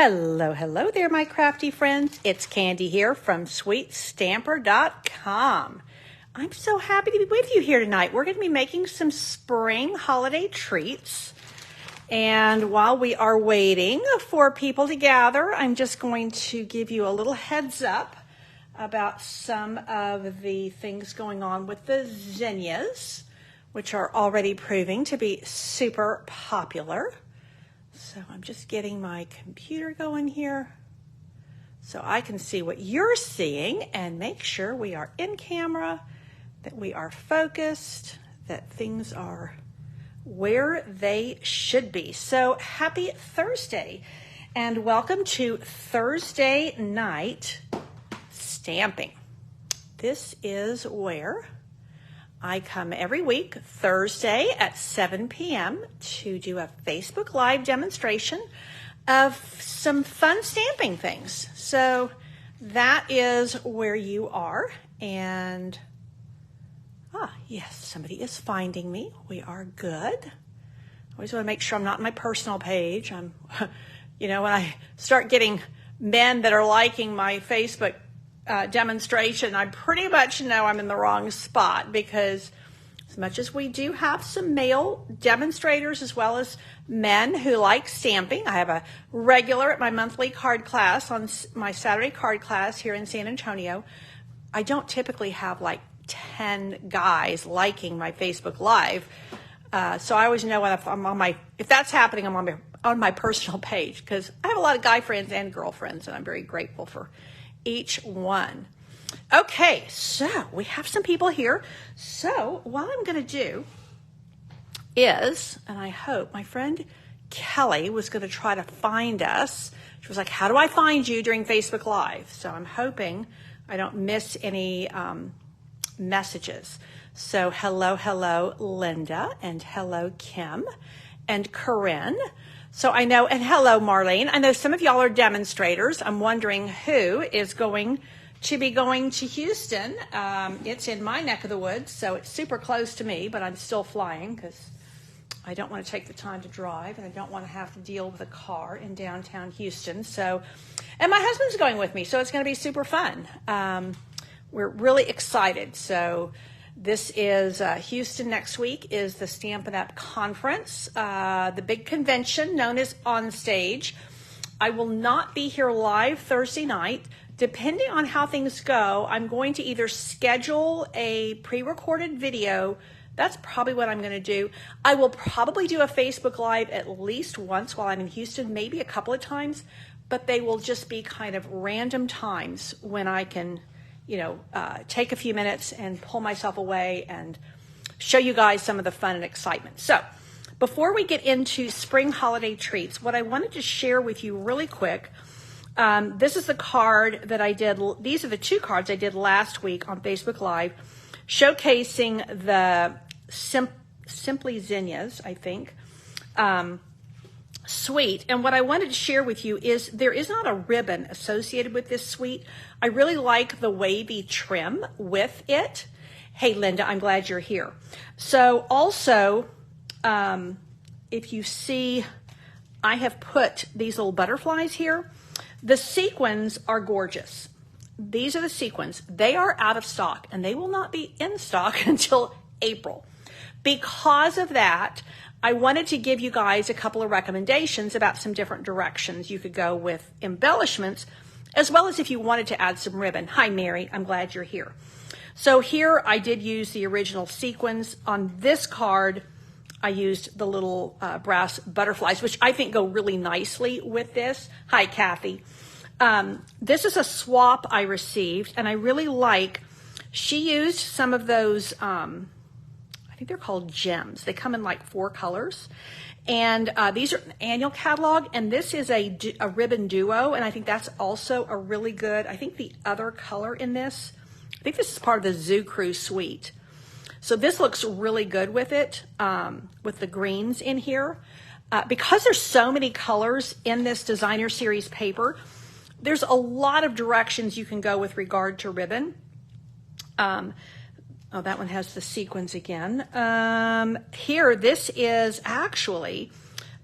Hello, hello there, my crafty friends. It's Candy here from SweetStamper.com. I'm so happy to be with you here tonight. We're going to be making some spring holiday treats. And while we are waiting for people to gather, I'm just going to give you a little heads up about some of the things going on with the zinnias, which are already proving to be super popular. So I'm just getting my computer going here so I can see what you're seeing and make sure we are in camera, that we are focused, that things are where they should be. So happy Thursday and welcome to Thursday night stamping. This is where I come every week, Thursday at 7 p.m. to do a Facebook Live demonstration of some fun stamping things. So that is where you are. And, yes, somebody is finding me. We are good. I always want to make sure I'm not on my personal page. When I start getting men that are liking my Facebook demonstration, I pretty much know I'm in the wrong spot, because as much as we do have some male demonstrators as well as men who like stamping, I have a regular at my monthly card class, on my Saturday card class here in San Antonio. I don't typically have like 10 guys liking my Facebook Live, so I always know when if that's happening, I'm on my personal page, because I have a lot of guy friends and girlfriends, and I'm very grateful for each one. Okay, so we have some people here. So what I'm going to do is, and I hope my friend Kelly was going to try to find us. She was like, how do I find you during Facebook Live? So I'm hoping I don't miss any messages. So hello, Linda, and hello, Kim, and Corinne. So I know, and hello, Marlene. I know some of y'all are demonstrators. I'm wondering who is going to be going to Houston. It's in my neck of the woods, so it's super close to me, but I'm still flying because I don't want to take the time to drive, and I don't want to have to deal with a car in downtown Houston. So, and my husband's going with me, so it's going to be super fun. We're really excited. So this is Houston next week is the Stampin' Up! Conference, the big convention known as On Stage. I will not be here live Thursday night. Depending on how things go, I'm going to either schedule a pre-recorded video. That's probably what I'm going to do. I will probably do a Facebook Live at least once while I'm in Houston, maybe a couple of times, but they will just be kind of random times when I can take a few minutes and pull myself away and show you guys some of the fun and excitement. So before we get into spring holiday treats, what I wanted to share with you really quick, this is the card that I did. These are the two cards I did last week on Facebook Live, showcasing the Simply Zinnias, I think, suite. And what I wanted to share with you is there is not a ribbon associated with this suite. I really like the wavy trim with it. Hey, Linda, I'm glad you're here. So also, if you see, I have put these little butterflies here. The sequins are gorgeous. These are the sequins. They are out of stock, and they will not be in stock until April. Because of that, I wanted to give you guys a couple of recommendations about some different directions you could go with embellishments, as well as if you wanted to add some ribbon. Hi, Mary. I'm glad you're here. So here I did use the original sequins. On this card, I used the little brass butterflies, which I think go really nicely with this. Hi, Kathy. This is a swap I received, and I really like, she used some of those, I think they're called gems. They come in like 4 colors. And these are an annual catalog, and this is a ribbon duo, and I think that's also a really good, I think the other color in this, I think this is part of the Zoo Crew suite. So this looks really good with it, with the greens in here. Because there's so many colors in this designer series paper, there's a lot of directions you can go with regard to ribbon. Oh, that one has the sequins again. Here, this is actually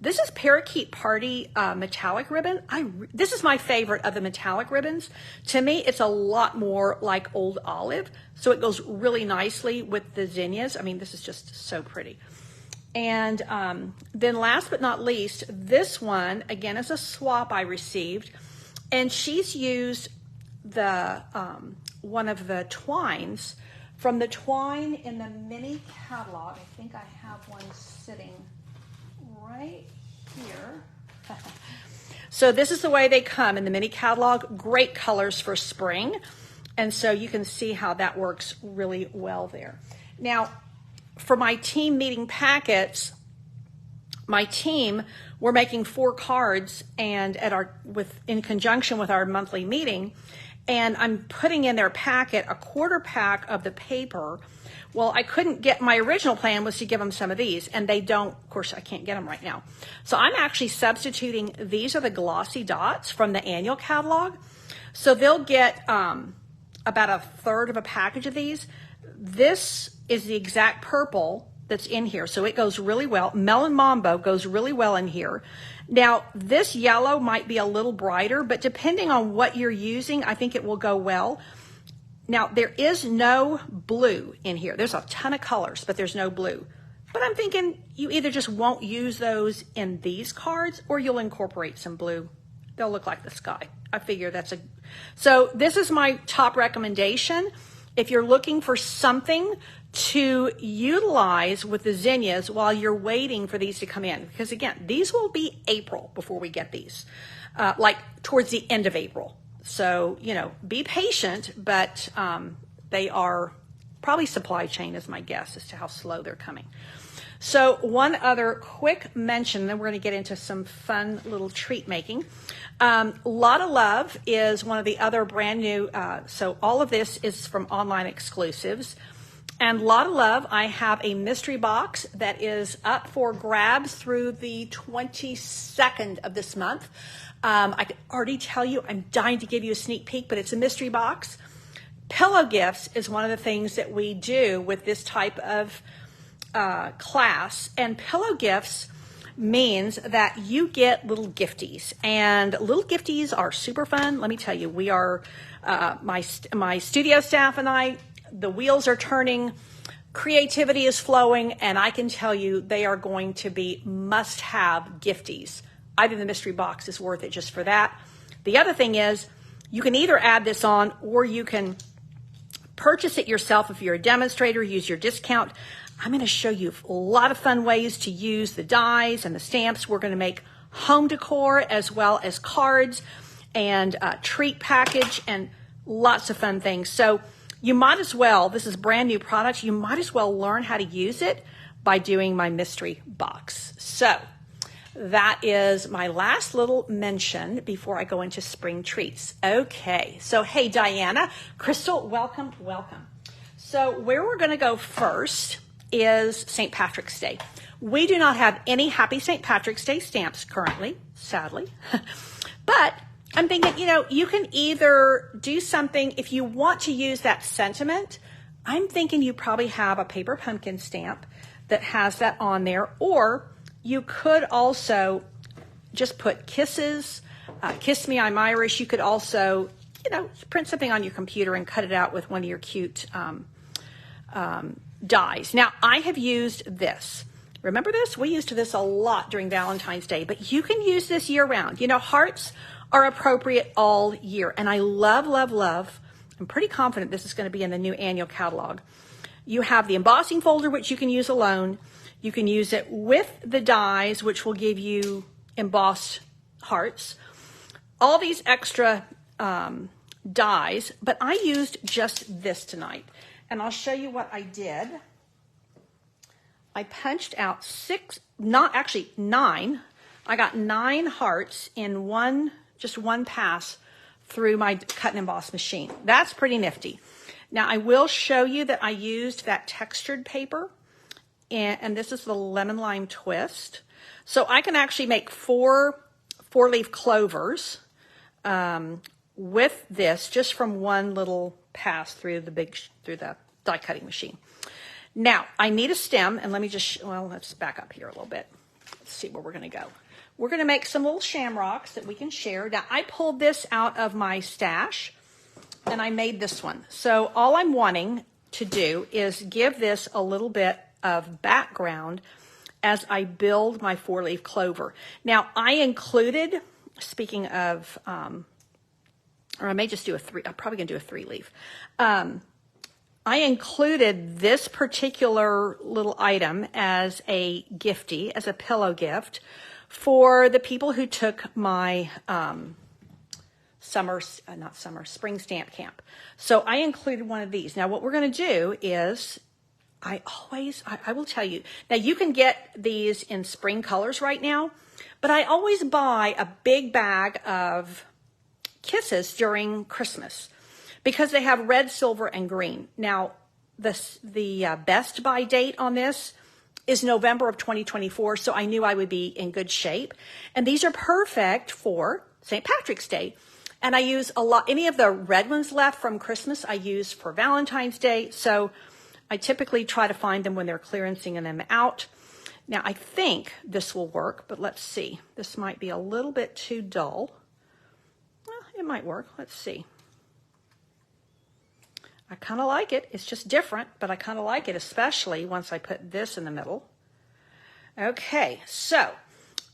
This is Parakeet Party metallic ribbon. This is my favorite of the metallic ribbons. To me, it's a lot more like Old Olive, so it goes really nicely with the zinnias. I mean, this is just so pretty. And then last but not least, this one, again, is a swap I received. And she's used the one of the twines from the twine in the mini catalog. I think I have one sitting right here. So this is the way they come in the mini catalog. Great colors for spring. And so you can see how that works really well there. Now, for my team meeting packets, my team, we're making 4 cards and in conjunction with our monthly meeting, and I'm putting in their packet a 1/4 pack of the paper. Well, I couldn't get, my original plan was to give them some of these, and they don't, of course, I can't get them right now. So I'm actually substituting, these are the glossy dots from the annual catalog. So they'll get about 1/3 of a package of these. This is the exact purple that's in here, so it goes really well. Melon Mambo goes really well in here. Now, this yellow might be a little brighter, but depending on what you're using, I think it will go well. Now, there is no blue in here. There's a ton of colors, but there's no blue. But I'm thinking you either just won't use those in these cards, or you'll incorporate some blue. They'll look like the sky. I figure so this is my top recommendation. If you're looking for something to utilize with the zinnias while you're waiting for these to come in, because again, these will be April before we get these, like towards the end of April. So, you know, be patient, but they are probably supply chain is my guess as to how slow they're coming. So one other quick mention, then we're going to get into some fun little treat making. Lotta Love is one of the other brand new, so all of this is from online exclusives. And Lotta Love, I have a mystery box that is up for grabs through the 22nd of this month. I can already tell you, I'm dying to give you a sneak peek, but it's a mystery box. Pillow gifts is one of the things that we do with this type of class, and pillow gifts means that you get little gifties, and little gifties are super fun. Let me tell you, we are my studio staff and I, the wheels are turning, creativity is flowing, and I can tell you they are going to be must-have gifties. I think the mystery box is worth it just for that. The other thing is you can either add this on, or you can purchase it yourself if you're a demonstrator, use your discount. I'm going to show you a lot of fun ways to use the dies and the stamps. We're going to make home decor as well as cards and treat package and lots of fun things. So you might as well, this is brand new product, you might as well learn how to use it by doing my mystery box. So that is my last little mention before I go into spring treats. Okay, so hey, Diana, Crystal, welcome, welcome. So where we're going to go first is St. Patrick's Day. We do not have any Happy St. Patrick's Day stamps currently, sadly. But I'm thinking, you know, you can either do something, if you want to use that sentiment, I'm thinking you probably have a paper pumpkin stamp that has that on there, or you could also just put kisses, kiss me, I'm Irish. You could also, you know, print something on your computer and cut it out with one of your cute dies. Now, I have used this. Remember this? We used this a lot during Valentine's Day, but you can use this year round. You know, hearts are appropriate all year, and I love, love, love. I'm pretty confident this is going to be in the new annual catalog. You have the embossing folder, which you can use alone. You can use it with the dies, which will give you embossed hearts. All these extra dies, but I used just this tonight. And I'll show you what I did. I punched out nine. I got 9 hearts in just one pass through my cut and emboss machine. That's pretty nifty. Now I will show you that I used that textured paper, and this is the lemon lime twist. So I can actually make 4 4-leaf clovers with this just from one little pass through the die cutting machine. Now I need a stem, and let me just let's back up here a little bit. Let's see where we're going to go. we're going to make some little shamrocks that we can share. Now, I pulled this out of my stash, and I made this one. So all I'm wanting to do is give this a little bit of background as I build my 4-leaf clover. Now, I included, speaking of, or I may just do I'm probably going to do a 3-leaf. I included this particular little item as a giftie, as a pillow gift for the people who took my spring stamp camp. So I included one of these. Now what we're going to do is, I will tell you, now you can get these in spring colors right now, but I always buy a big bag of kisses during Christmas because they have red, silver, and green. Now, the best buy date on this is November of 2024, so I knew I would be in good shape. And these are perfect for St. Patrick's Day. And I use any of the red ones left from Christmas, I use for Valentine's Day. So I typically try to find them when they're clearancing them out. Now, I think this will work, but let's see. This might be a little bit too dull. Well, it might work. Let's see. I kind of like it. It's just different, but I kind of like it, especially once I put this in the middle. Okay, so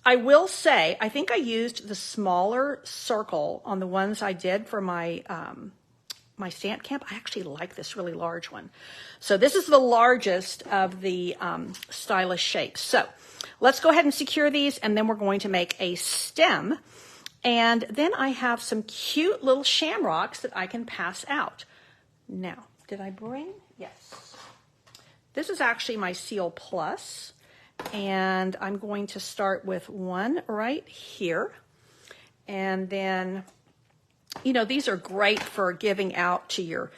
I will say, I think I used the smaller circle on the ones I did for my my stamp camp. I actually like this really large one. So this is the largest of the stylish shapes. So let's go ahead and secure these, and then we're going to make a stem. And then I have some cute little shamrocks that I can pass out. Now, did I bring? Yes. This is actually my Seal Plus, and I'm going to start with one right here. And then, you know, these are great for giving out to your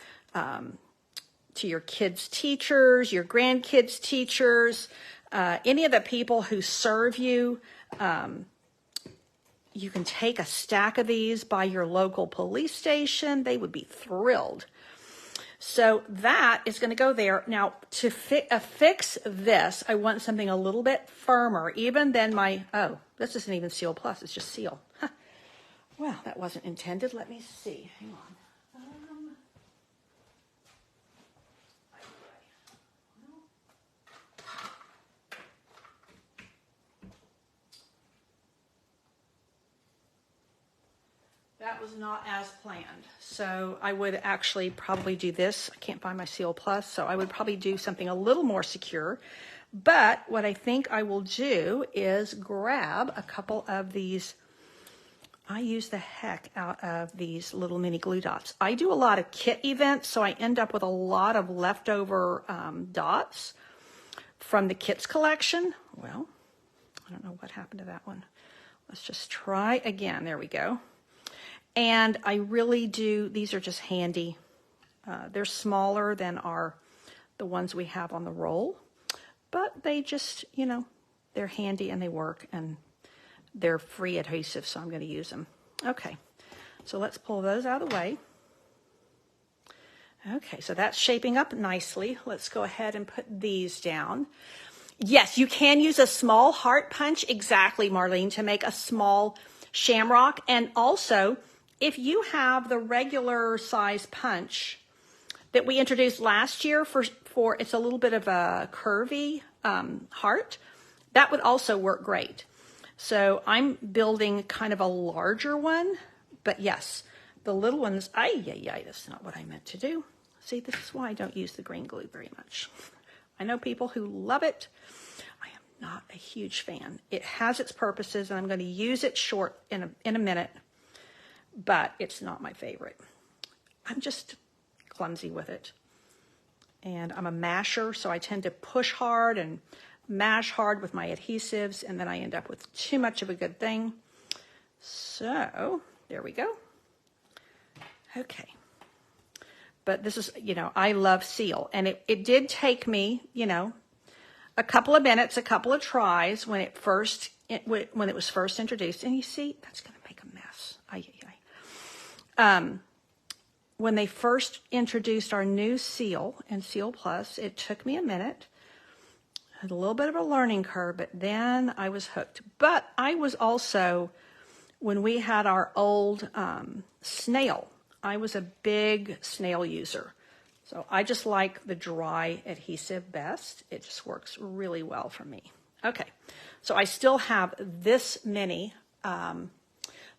kids' teachers, your grandkids' teachers, any of the people who serve you. You can take a stack of these by your local police station. They would be thrilled. So that is going to go there. Now, to fix this, I want something a little bit firmer, even than my, oh, this isn't even Seal Plus, it's just Seal. Huh. Well, that wasn't intended. Let me see. Hang on. That was not as planned. So I would actually probably do this. I can't find my Seal Plus, so I would probably do something a little more secure. But what I think I will do is grab a couple of these. I use the heck out of these little mini glue dots. I do a lot of kit events, so I end up with a lot of leftover dots from the kits collection. Well, I don't know what happened to that one. Let's just try again. There we go. And I really do, these are just handy. They're smaller than the ones we have on the roll, but they just, you know, they're handy and they work, and they're free adhesive, so I'm going to use them. Okay, so let's pull those out of the way. Okay, so that's shaping up nicely. Let's go ahead and put these down. Yes, you can use a small heart punch, exactly, Marlene, to make a small shamrock. And also, if you have the regular size punch that we introduced last year for it's a little bit of a curvy heart, that would also work great. So I'm building kind of a larger one, but yes, the little ones, that's not what I meant to do. See, this is why I don't use the green glue very much. I know people who love it. I am not a huge fan. It has its purposes, and I'm going to use it short in a minute, but it's not my favorite. I'm just clumsy with it. And I'm a masher, so I tend to push hard and mash hard with my adhesives, and then I end up with too much of a good thing. So there we go. Okay. But this is, you know, I love Seal, and it did take me, you know, a couple of minutes, a couple of tries when it was first introduced. And you see, that's going to make a mess. When they first introduced our new Seal and Seal Plus, it took me a minute. had a little bit of a learning curve, but then I was hooked. But I was also, when we had our old snail, I was a big snail user. So I just like the dry adhesive best. It just works really well for me. Okay, so I still have this many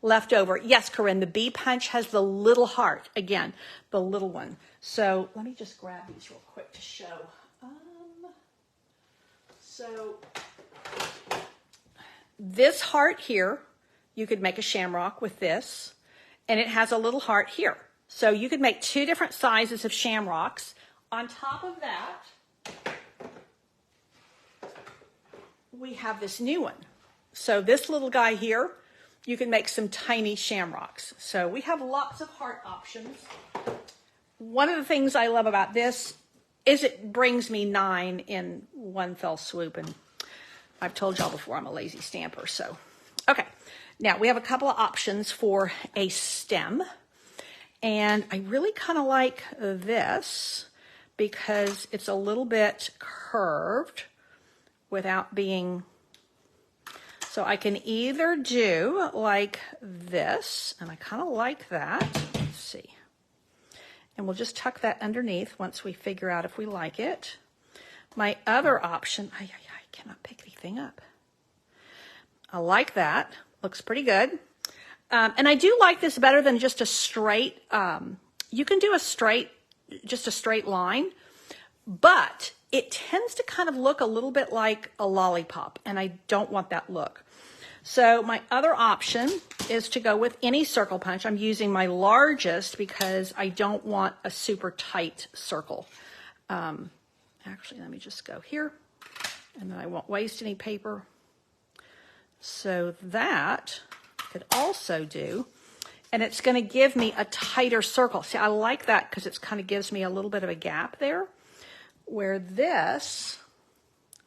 left over. Yes, Corinne, the bee punch has the little heart. Again, the little one. So let me just grab these real quick to show. So this heart here, you could make a shamrock with this, and it has a little heart here. So you could make 2 different sizes of shamrocks. On top of that, we have this new one. So this little guy here, you can make some tiny shamrocks. So we have lots of heart options. One of the things I love about this is it brings me 9 in one fell swoop. And I've told y'all before I'm a lazy stamper. So, okay. Now we have a couple of options for a stem. And I really kind of like this because it's a little bit curved without being, so I can either do like this, and I kind of like that. Let's see. And we'll just tuck that underneath once we figure out if we like it. My other option, I cannot pick anything up. I like that. Looks pretty good. And I do like this better than just a straight, you can do just a straight line, but it tends to kind of look a little bit like a lollipop, and I don't want that look. So my other option is to go with any circle punch. I'm using my largest because I don't want a super tight circle. Actually, let me just go here, and then I won't waste any paper. So that could also do, and it's going to give me a tighter circle. See, I like that because it kind of gives me a little bit of a gap there, where this,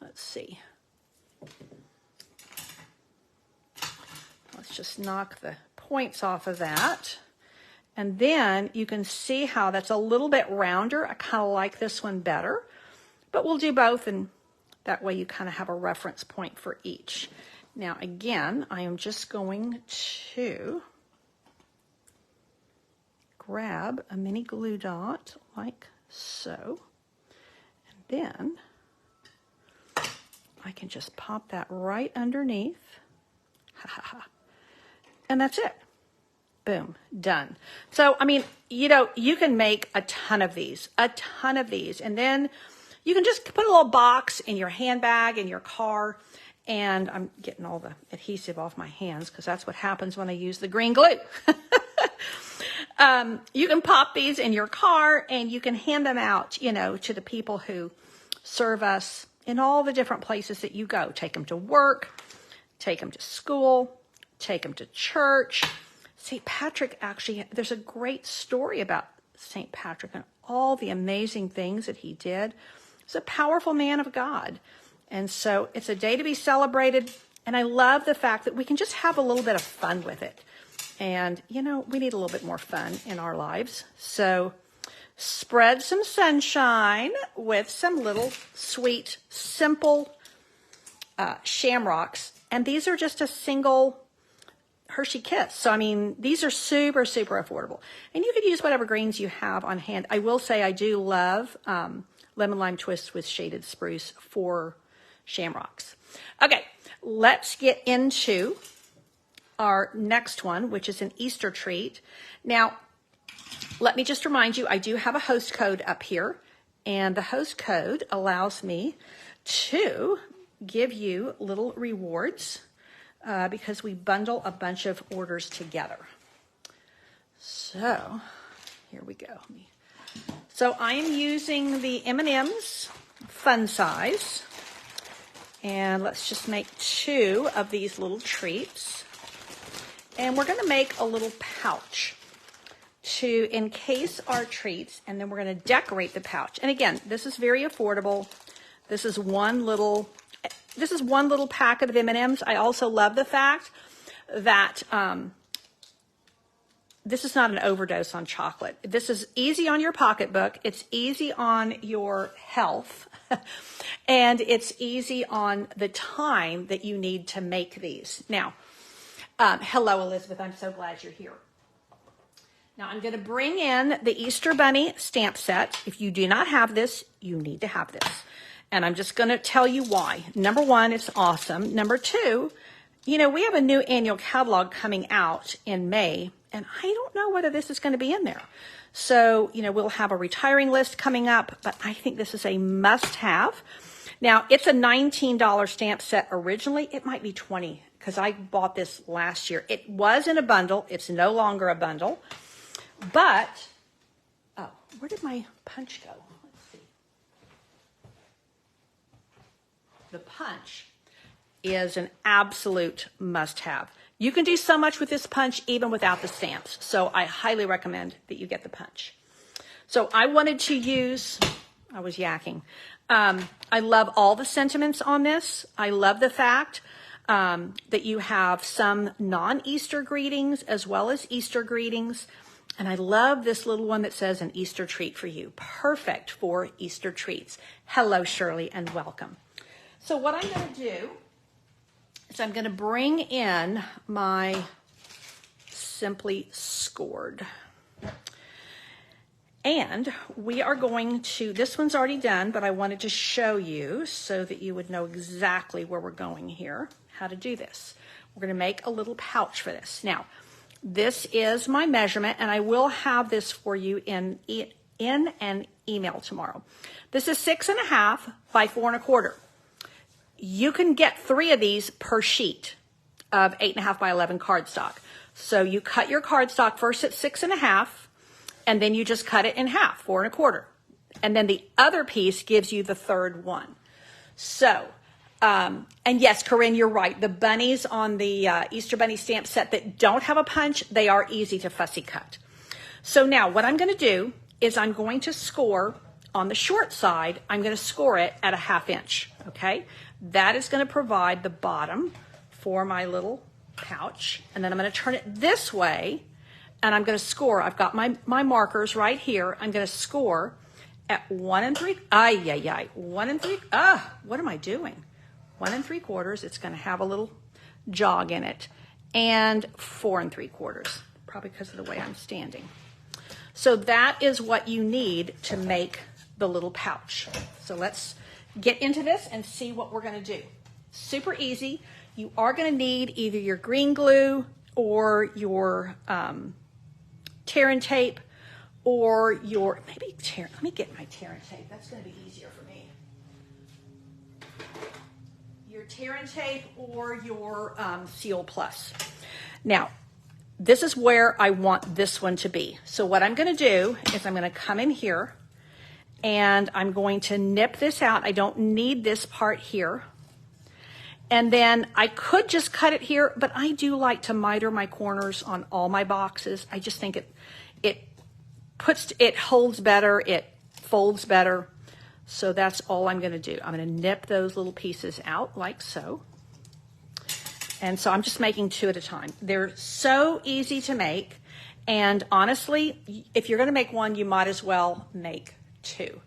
let's see, let's just knock the points off of that, and then you can see how that's a little bit rounder. I kind of like this one better, but we'll do both, and that way you kind of have a reference point for each. Now, again, I am just going to grab a mini glue dot like so, and then I can just pop that right underneath. And that's it. Boom, done. So, I mean, you know, you can make a ton of these, and then you can just put a little box in your handbag, in your car. And I'm getting all the adhesive off my hands because that's what happens when I use the green glue. You can pop these in your car, and you can hand them out, you know, to the people who serve us in all the different places that you go. Take them to work, take them to school, take them to church. St. Patrick, actually, there's a great story about St. Patrick and all the amazing things that he did. He's a powerful man of God. And so it's a day to be celebrated, and I love the fact that we can just have a little bit of fun with it. And, you know, we need a little bit more fun in our lives. So spread some sunshine with some little sweet, simple shamrocks. And these are just a single Hershey Kiss. So, I mean, these are super, super affordable. And you could use whatever greens you have on hand. I will say I do love lemon lime twist with shaded spruce for shamrocks. Okay, let's get into our next one, which is an Easter treat. Now, let me just remind you, I do have a host code up here, and the host code allows me to give you little rewards because we bundle a bunch of orders together. So, here we go. So I am using the M&M's Fun Size. And let's just make 2 of these little treats. And we're going to make a little pouch to encase our treats, and then we're going to decorate the pouch. And again, this is very affordable. This is one little pack of M&Ms. I also love the fact that this is not an overdose on chocolate. This is easy on your pocketbook. It's easy on your health. And it's easy on the time that you need to make these. Now, hello, Elizabeth. I'm so glad you're here. Now, I'm going to bring in the Easter Bunny stamp set. If you do not have this, you need to have this. And I'm just going to tell you why. Number one, it's awesome. Number two, you know, we have a new annual catalog coming out in May, and I don't know whether this is going to be in there. So, you know, we'll have a retiring list coming up, but I think this is a must-have. Now, it's a $19 stamp set originally. It might be $20 because I bought this last year. It was in a bundle. It's no longer a bundle. But, oh, where did my punch go? Let's see. The punch is an absolute must-have. You can do so much with this punch even without the stamps. So I highly recommend that you get the punch. So I wanted to use, I was yakking. I love all the sentiments on this. I love the fact that you have some non-Easter greetings as well as Easter greetings. And I love this little one that says an Easter treat for you. Perfect for Easter treats. Hello, Shirley, and welcome. So what I'm going to do is I'm going to bring in my Simply Scored. And we are going to, this one's already done, but I wanted to show you so that you would know exactly where we're going here, how to do this. We're going to make a little pouch for this. Now, this is my measurement, and I will have this for you in an email tomorrow. This is 6.5 by 4 1/4. You can get 3 of these per sheet of 8.5 by 11 cardstock. So you cut your cardstock first at 6.5, and then you just cut it in half, 4 1/4. And then the other piece gives you the third one. So, and yes, Corinne, you're right. The bunnies on the Easter Bunny stamp set that don't have a punch, they are easy to fussy cut. So now what I'm going to do is I'm going to score on the short side. I'm going to score it at a 1/2 inch, okay? That is going to provide the bottom for my little pouch. And then I'm going to turn it this way, and I'm going to score. I've got my markers right here. I'm going to score at 1 3/4. 1 3/4. What am I doing? 1 3/4. It's going to have a little jog in it. And 4 3/4, probably because of the way I'm standing. So that is what you need to make the little pouch. So let's get into this and see what we're going to do. Super easy. You are going to need either your green glue or your tear and tape, or your, maybe tear, let me get my tear and tape. That's going to be easier for me. Your tear and tape or your Seal Plus. Now, this is where I want this one to be. So what I'm going to do is I'm going to come in here and I'm going to nip this out. I don't need this part here. And then I could just cut it here, but I do like to miter my corners on all my boxes. I just think it holds better, it folds better. So that's all I'm going to do. I'm going to nip those little pieces out like so. And so I'm just making 2 at a time. They're so easy to make. And honestly, if you're going to make 1, you might as well make 2.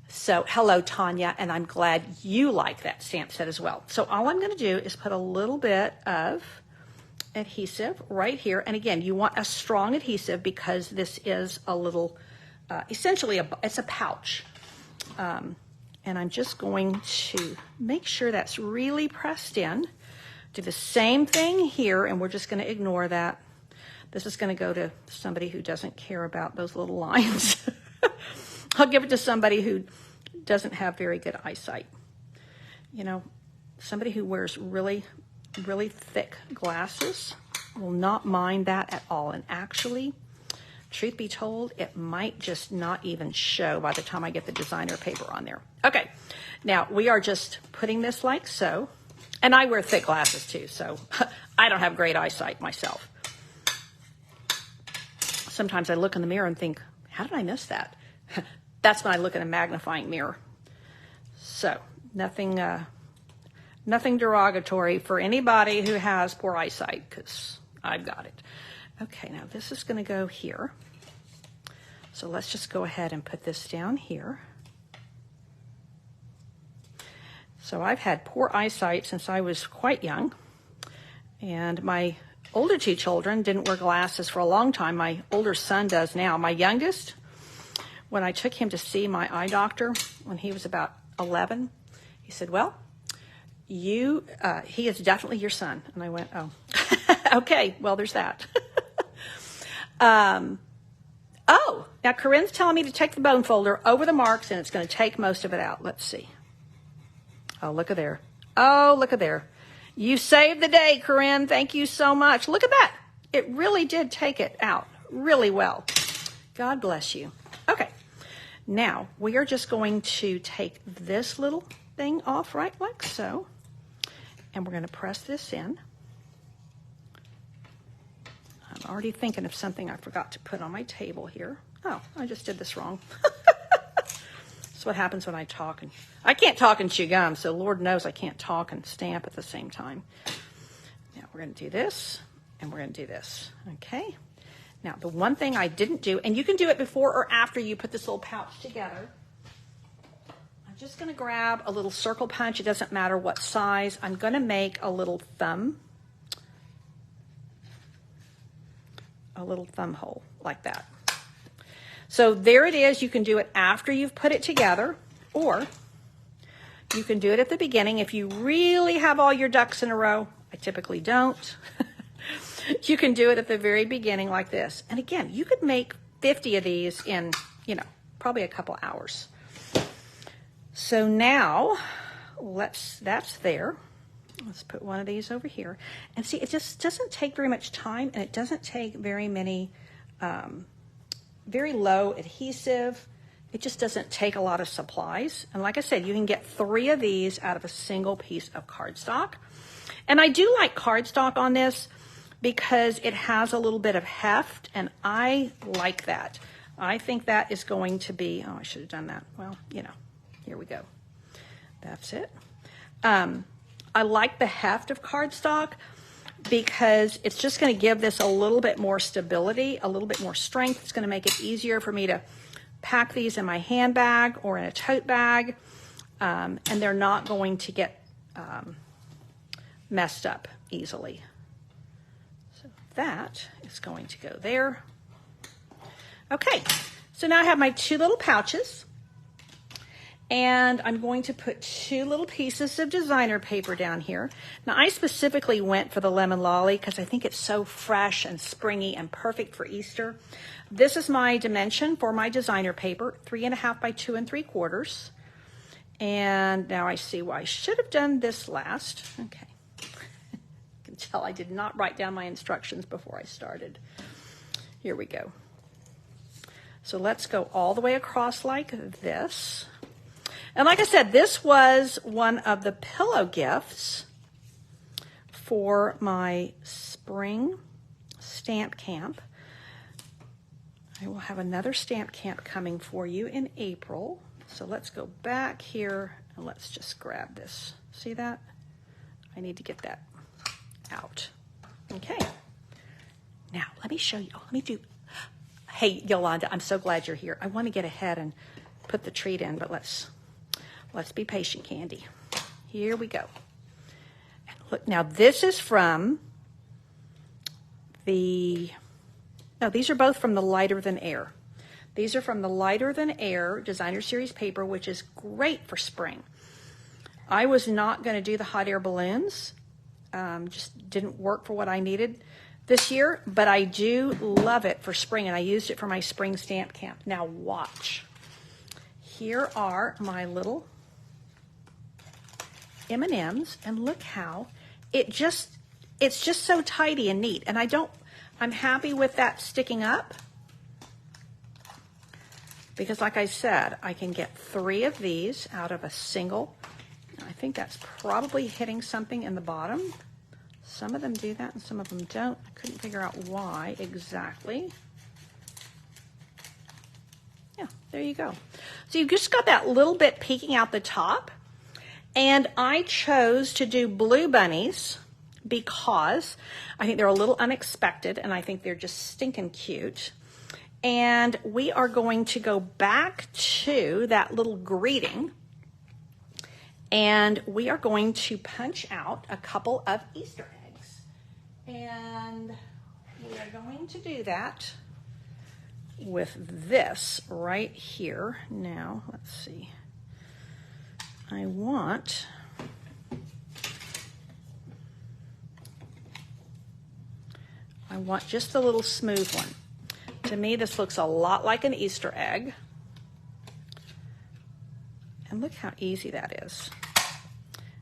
So hello, Tanya, and I'm glad you like that stamp set as well. So all I'm going to do is put a little bit of adhesive right here. And again, you want a strong adhesive because this is a little, essentially, it's a pouch. And I'm just going to make sure that's really pressed in. Do the same thing here, and we're just going to ignore that. This is going to go to somebody who doesn't care about those little lines. I'll give it to somebody who doesn't have very good eyesight. You know, somebody who wears really, really thick glasses will not mind that at all. And actually, truth be told, it might just not even show by the time I get the designer paper on there. Okay, now we are just putting this like so. And I wear thick glasses too, so I don't have great eyesight myself. Sometimes I look in the mirror and think, how did I miss that? That's when I look in a magnifying mirror. So nothing derogatory for anybody who has poor eyesight, because I've got it. Okay, now this is going to go here. So let's just go ahead and put this down here. So I've had poor eyesight since I was quite young, and my older two children didn't wear glasses for a long time. My older son does now. My youngest, when I took him to see my eye doctor when he was about 11, he said, well, he is definitely your son. And I went, oh, okay, well, there's that. Oh, now Corinne's telling me to take the bone folder over the marks, and it's going to take most of it out. Let's see. Oh, look at there. Oh, look at there. You saved the day, Corinne. Thank you so much. Look at that. It really did take it out really well. God bless you. Okay. Now, we are just going to take this little thing off right like so, and we're going to press this in. I'm already thinking of something I forgot to put on my table here. Oh, I just did this wrong. That's what happens when I talk. And I can't talk and chew gum, so Lord knows I can't talk and stamp at the same time. Now, we're going to do this, and we're going to do this. Okay? Now, the one thing I didn't do, and you can do it before or after you put this little pouch together. I'm just going to grab a little circle punch. It doesn't matter what size. I'm going to make a little thumb hole like that. So there it is. You can do it after you've put it together, or you can do it at the beginning if you really have all your ducks in a row. I typically don't. You can do it at the very beginning like this. And again, you could make 50 of these in, probably a couple hours. So now, that's there. Let's put one of these over here. And see, it just doesn't take very much time, and it doesn't take very many, very low adhesive. It just doesn't take a lot of supplies. And like I said, you can get 3 of these out of a single piece of cardstock. And I do like cardstock on this because it has a little bit of heft, and I like that. I think that is going to be, oh, I should have done that. Well, here we go. That's it. I like the heft of cardstock because it's just going to give this a little bit more stability, a little bit more strength. It's going to make it easier for me to pack these in my handbag or in a tote bag, and they're not going to get messed up easily. So that is going to go there. Okay, so now I have my 2 little pouches. And I'm going to put 2 little pieces of designer paper down here. Now, I specifically went for the lemon lolly because I think it's so fresh and springy and perfect for Easter. This is my dimension for my designer paper, 3.5 by 2 3/4. And now I see why I should have done this last. Okay. You can tell I did not write down my instructions before I started. Here we go. So let's go all the way across like this. And like I said, this was one of the pillow gifts for my spring stamp camp. I will have another stamp camp coming for you in April. So let's go back here and let's just grab this. See that? I need to get that out. Okay. Now, let me show you. Hey, Yolanda, I'm so glad you're here. I want to get ahead and put the treat in, but let's be patient, Candy. Here we go. And look, now this is from these are both from the Lighter Than Air. These are from the Lighter Than Air Designer Series paper, which is great for spring. I was not going to do the hot air balloons. Just didn't work for what I needed this year, but I do love it for spring, and I used it for my spring stamp camp. Now watch. Here are my little M&Ms, and look how it's just so tidy and neat. And I'm happy with that sticking up because, like I said, I can get 3 of these out of a single. I think that's probably hitting something in the bottom. Some of them do that and some of them don't. I couldn't figure out why exactly. Yeah, there you go. So you've just got that little bit peeking out the top. And I chose to do blue bunnies because I think they're a little unexpected and I think they're just stinking cute. And we are going to go back to that little greeting and we are going to punch out a couple of Easter eggs. And we are going to do that with this right here. Now, let's see. I want just a little smooth one. To me, this looks a lot like an Easter egg. And look how easy that is.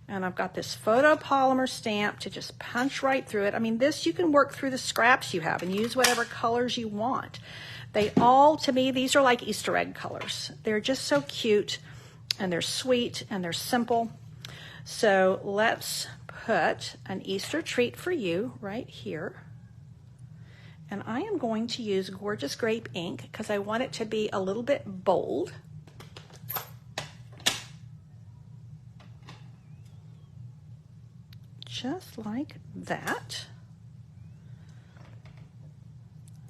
And I've got this photopolymer stamp to just punch right through it. I mean, this, you can work through the scraps you have and use whatever colors you want. They all, to me, these are like Easter egg colors. They're just so cute and they're sweet and they're simple. So let's put an Easter treat for you right here. And I am going to use Gorgeous Grape ink because I want it to be a little bit bold. Just like that.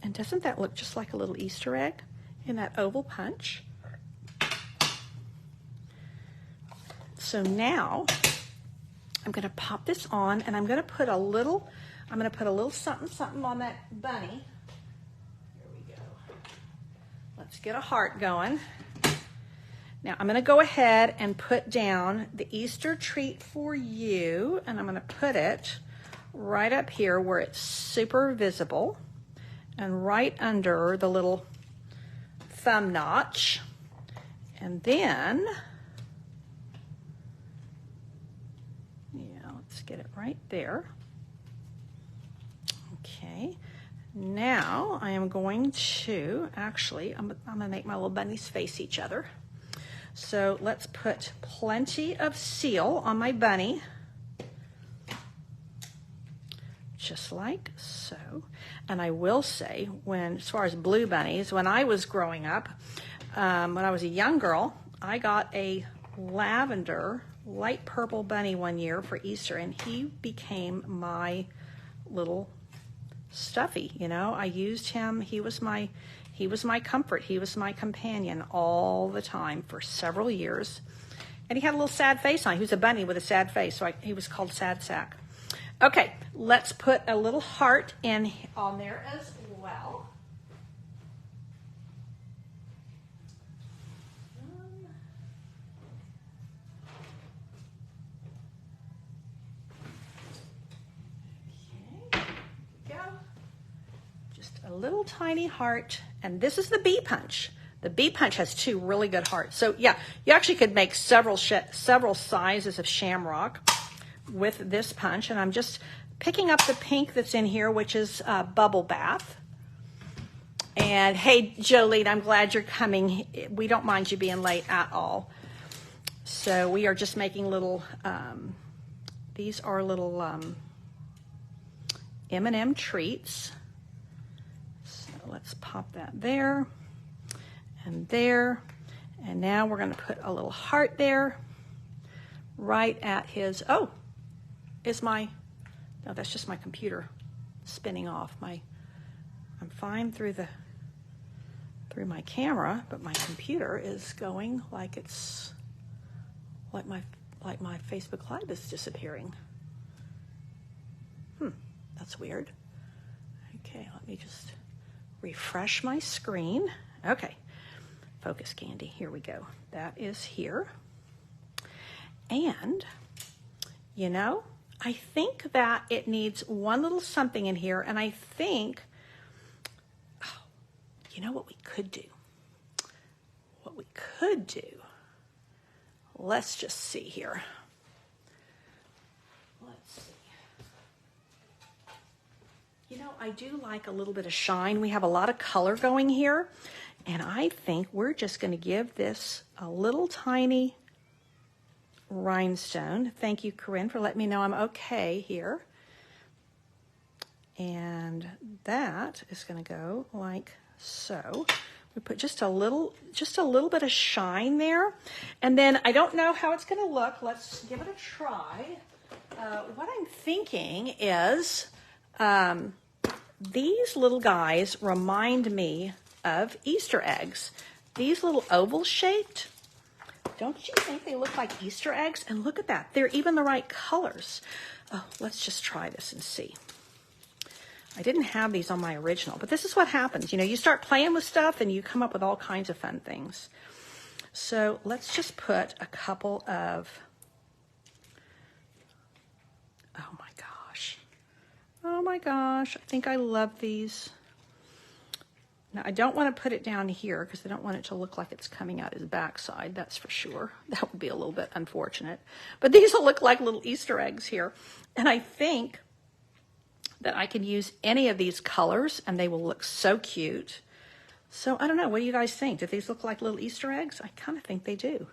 And doesn't that look just like a little Easter egg in that oval punch? So now I'm going to pop this on and I'm going to put a little something something on that bunny. Here we go. Let's get a heart going. Now I'm going to go ahead and put down the Easter treat for you, and I'm going to put it right up here where it's super visible and right under the little thumb notch. And then, yeah, let's get it right there. Okay, now I am going to, actually, I'm going to make my little bunnies face each other. So let's put plenty of seal on my bunny, just like so. And I will say, as far as blue bunnies, when I was growing up, when I was a young girl, I got a lavender, light purple bunny one year for Easter, and he became my little stuffy. You know, I used him. He was my comfort. He was my companion all the time for several years. And he had a little sad face on. He was a bunny with a sad face, so he was called Sad Sack. Okay, let's put a little heart on there as well. Okay, go. Just a little tiny heart. And this is the bee punch. The bee punch has two really good hearts. So yeah, you actually could make several sizes of Shamrock with this punch. And I'm just picking up the pink that's in here, which is Bubble Bath. And hey, Jolene, I'm glad you're coming. We don't mind you being late at all. So we are just making little, these are little M&M treats. Let's pop that there and there. And now we're going to put a little heart there right at his, no, that's just my computer spinning off. I'm fine through my camera, but my computer is going like it's, like my Facebook Live is disappearing. That's weird. Okay, let me just refresh my screen. Okay, focus, Candy. Here we go. That is here. And, you know, I think that it needs one little something in here, and I think, you know what we could do? What we could do, let's just see here. Let's see. You know, I do like a little bit of shine. We have a lot of color going here, and I think we're just going to give this a little tiny rhinestone. Thank you, Corinne, for letting me know I'm okay here. And that is going to go like so. We put just a little bit of shine there. And then I don't know how it's going to look. Let's give it a try. What I'm thinking is these little guys remind me of Easter eggs. These little oval shaped, don't you think they look like Easter eggs? And look at that, they're even the right colors. Oh, let's just try this and see. I didn't have these on my original, but this is what happens. You know, you start playing with stuff and you come up with all kinds of fun things. So let's just put a couple of, oh my gosh, I think I love these. Now I don't want to put it down here because I don't want it to look like it's coming out his backside, that's for sure. That would be a little bit unfortunate. But these will look like little Easter eggs here. And I think that I can use any of these colors and they will look so cute. So I don't know, what do you guys think? Do these look like little Easter eggs? I kind of think they do.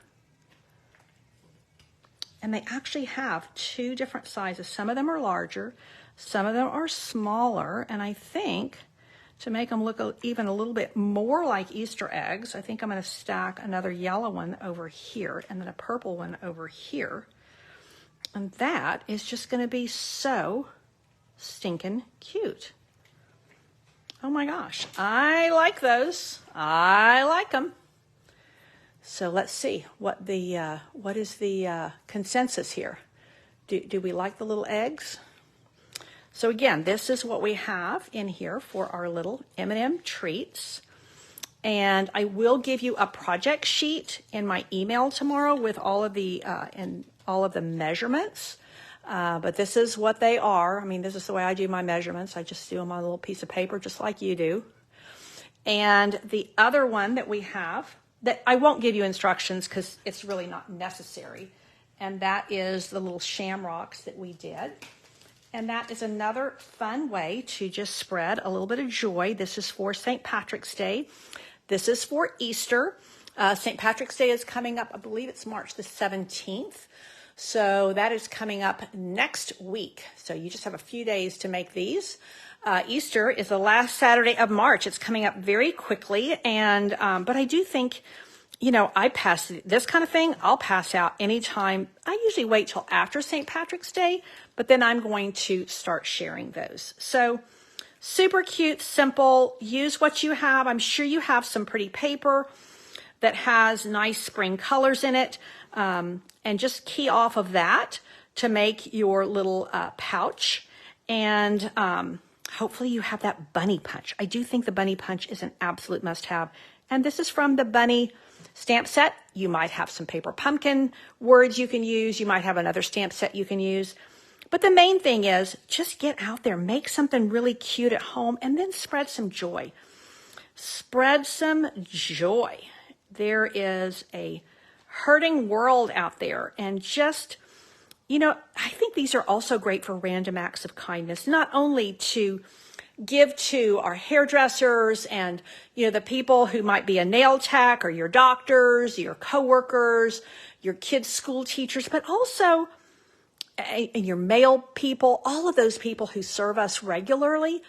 And they actually have two different sizes. Some of them are larger, some of them are smaller, and I think to make them look even a little bit more like Easter eggs, I think I'm going to stack another yellow one over here and then a purple one over here. And that is just going to be so stinking cute. Oh my gosh, I like those. I like them. So let's see what is the consensus here. Do we like the little eggs? So again, this is what we have in here for our little M&M treats. And I will give you a project sheet in my email tomorrow with all of the measurements. But this is what they are. I mean, this is the way I do my measurements. I just do them on a little piece of paper, just like you do. And the other one that we have, that I won't give you instructions because it's really not necessary, and that is the little shamrocks that we did. And that is another fun way to just spread a little bit of joy. This is for St. Patrick's Day. This is for Easter. St. Patrick's Day is coming up, I believe it's March the 17th. So that is coming up next week. So you just have a few days to make these. Easter is the last Saturday of March. It's coming up very quickly. And but I do think, you know, I pass this kind of thing, I'll pass out anytime. I usually wait till after St. Patrick's Day, but then I'm going to start sharing those. So super cute, simple. Use what you have. I'm sure you have some pretty paper that has nice spring colors in it. And just key off of that to make your little pouch. And hopefully you have that bunny punch. I do think the bunny punch is an absolute must-have. And this is from the bunny stamp set. You might have some paper pumpkin words you can use. You might have another stamp set you can use. But the main thing is just get out there, make something really cute at home, and then spread some joy. Spread some joy. There is a hurting world out there, and just, you know, I think these are also great for random acts of kindness, not only to give to our hairdressers and, you know, the people who might be a nail tech, or your doctors, your coworkers, your kids' school teachers, but also and your mail people, all of those people who serve us regularly.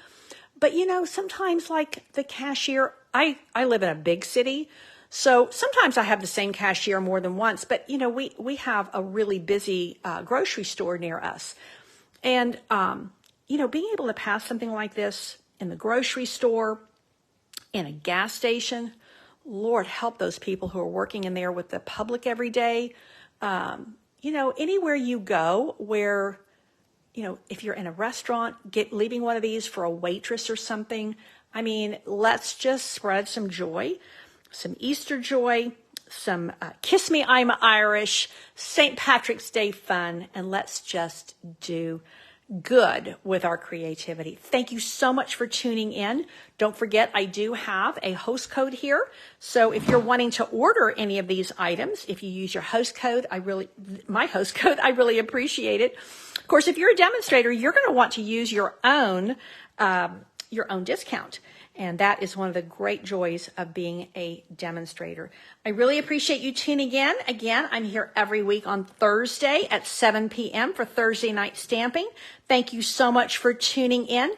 But, you know, sometimes like the cashier, I live in a big city, so sometimes I have the same cashier more than once, but, you know, we have a really busy grocery store near us. And, you know, being able to pass something like this in the grocery store, in a gas station, Lord help those people who are working in there with the public every day. You know, anywhere you go where, you know, if you're in a restaurant, leaving one of these for a waitress or something. I mean, let's just spread some joy, some Easter joy, some Kiss Me, I'm Irish, St. Patrick's Day fun, and let's just do good with our creativity. Thank you so much for tuning in. Don't forget, I do have a host code here. So if you're wanting to order any of these items, if you use your host code, my host code, I really appreciate it. Of course, if you're a demonstrator, you're going to want to use your own discount. And that is one of the great joys of being a demonstrator. I really appreciate you tuning in. Again, I'm here every week on Thursday at 7 p.m. for Thursday night stamping. Thank you so much for tuning in.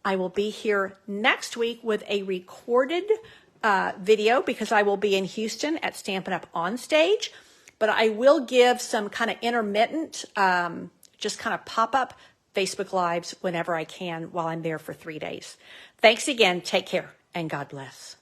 I will be here next week with a recorded video because I will be in Houston at Stampin' Up! On Stage. But I will give some kind of intermittent just kind of pop up Facebook Lives whenever I can while I'm there for 3 days. Thanks again. Take care and God bless.